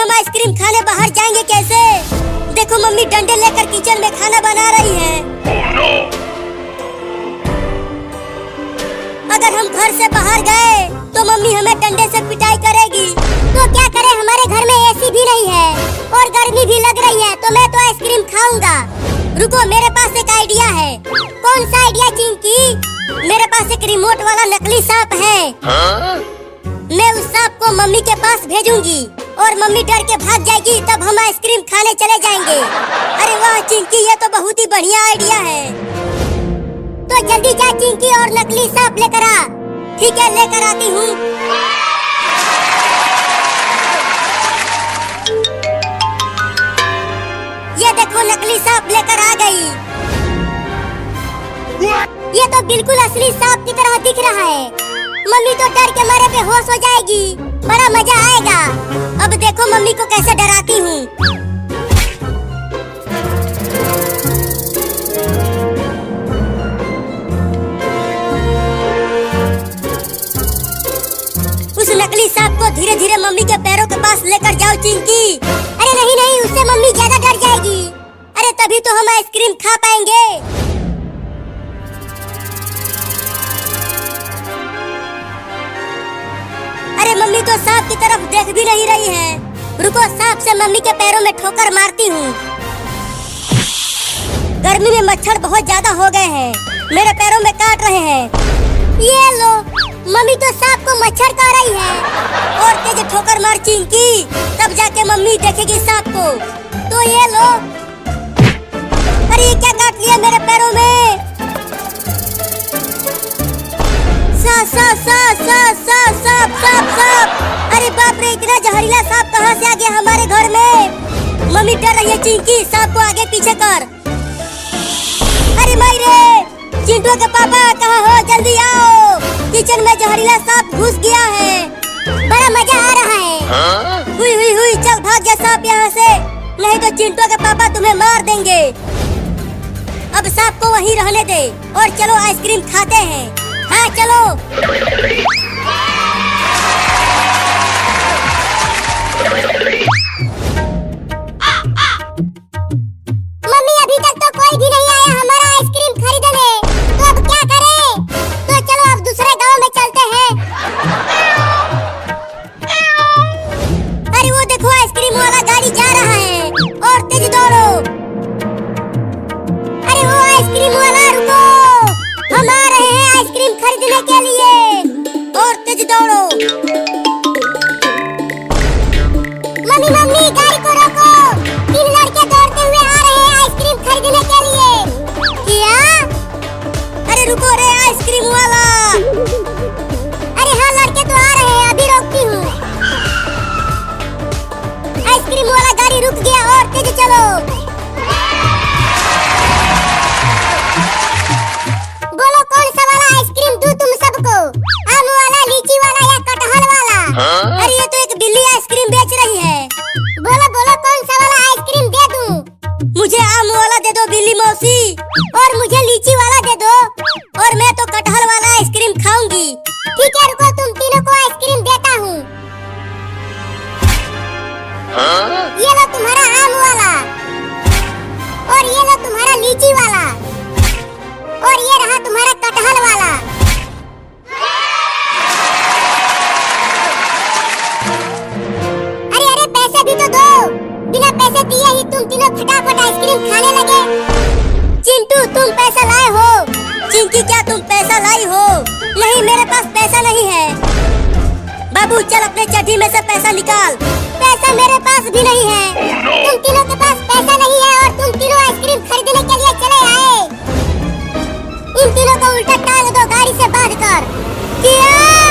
हम आइसक्रीम खाने बाहर जाएंगे कैसे? देखो मम्मी डंडे लेकर किचन में खाना बना रही है। अगर हम घर से बाहर गए तो मम्मी हमें डंडे से पिटाई करेगी। तो क्या करें, हमारे घर में एसी भी नहीं है और गर्मी भी लग रही है, तो मैं तो आइसक्रीम खाऊंगा। रुको, मेरे पास एक आइडिया है। कौन सा आइडिया चिंकी? मेरे पास एक रिमोट वाला नकली सांप है। मैं उस सांप को मम्मी के पास भेजूंगी और मम्मी डर के भाग जाएगी, तब हम आइसक्रीम खाने चले जाएंगे। अरे वाह चिंकी, ये तो बहुत ही बढ़िया आइडिया है। तो जल्दी जा चिंकी और नकली सांप लेकर आ। ठीक है, लेकर आती हूँ। ये देखो नकली सांप लेकर आ गई। ये तो बिल्कुल असली सांप की तरह दिख रहा है। मम्मी तो डर के मारे बेहोश हो जाएगी, बड़ा मजा आएगा। अब देखो मम्मी को कैसे डराती हूँ। उस नकली सांप को धीरे धीरे मम्मी के पैरों के पास लेकर जाओ चिंकी। अरे नहीं नहीं, उससे मम्मी ज्यादा डर जाएगी। अरे तभी तो हम आइसक्रीम खा पाएंगे। अरे मम्मी तो सांप की तरफ देख भी नहीं रही है। रुको, सांप से मम्मी के पैरों में ठोकर मारती हूँ। गर्मी में मच्छर बहुत ज्यादा हो गए हैं, मेरे पैरों में काट रहे हैं। ये लो, मम्मी तो सांप को मच्छर खा रही है। और तेज ठोकर मार चिंकी, तब जाके मम्मी देखेगी सांप को। तो ये लो। अरे क्या काट लिया मेरे पैरों में? सांप। अरे बाप रे, इतना जहरीला सांप कहाँ से आ गया हमारे घर में? मम्मी डर रही है चिंकी, सांप को आगे पीछे कर। अरे माई रे, चिंटू के पापा कहाँ हो? जल्दी आओ, किचन में जहरीला सांप घुस गया है। बड़ा मजा आ रहा है। हुई, चल भाग जा सांप यहाँ से, नहीं तो चिंटू के पापा तुम्हें मार देंगे। अब सांप को वहीं रहने दे और चलो आइसक्रीम खाते हैं। हाँ चलो। मम्मी अभी तक तो कोई भी नहीं आया हमारा आइसक्रीम खरीदने, तो अब क्या करें? तो चलो अब दूसरे गांव में चलते हैं। अरे वो देखो आइसक्रीम वाला गाड़ी जा रहा है, और तेज दौड़ो। अरे वो आइसक्रीम वाला रुको, हम आ रहे हैं आइसक्रीम खरीदने के लिए, और तेज दौड़ो। मम्मी गाड़ी को रोको, 3 लड़के दौड़ते हुए आ रहे हैं आइसक्रीम खरीदने के लिए। क्या? अरे रुको रे आइसक्रीम वाला। अरे हाँ लड़के तो आ रहे हैं, अभी रोकती हूँ। आइसक्रीम वाला गाड़ी रुक गया, और तेज चलो। बोलो कौन सा वाला आइसक्रीम दूं तुम सबको? आम वाला, लीची वाला या कटहल वाला? अरे ये तो एक बिल्ली आइसक्रीम बेच रही है। बोलो कौन सा वाला आइसक्रीम दे दूं? मुझे आम वाला दे दो बिल्ली मौसी, और मुझे लीची वाला दे दो, और मैं तो कटहल वाला आइसक्रीम खाऊंगी। ठीक है रुको, तुम तीनों को आइसक्रीम देता हूँ। ये लो तुम्हारा आम वाला, और ये लो तुम्हारा लीची वाला, और ये रहा तुम्हारा कटहल वाला। अरे पैसे भी तो दो, बिना पैसे दिए ही तुम तीनों फटाफट आइसक्रीम खाने लगे। चिंटू तुम पैसा लाए हो? चिंकी क्या तुम पैसा लाई हो? नहीं मेरे पास पैसा नहीं है। बाबू चल अपने चड्डी में से पैसा निकाल। पैसा मेरे पास भी नहीं है। तुम तीनों के पास पैसा नहीं है और तुम तीनों आइसक्रीम खरीदने के लिए चले आए। इन तीनों को उल्टा टांग दो गाड़ी से बांधकर। क्या?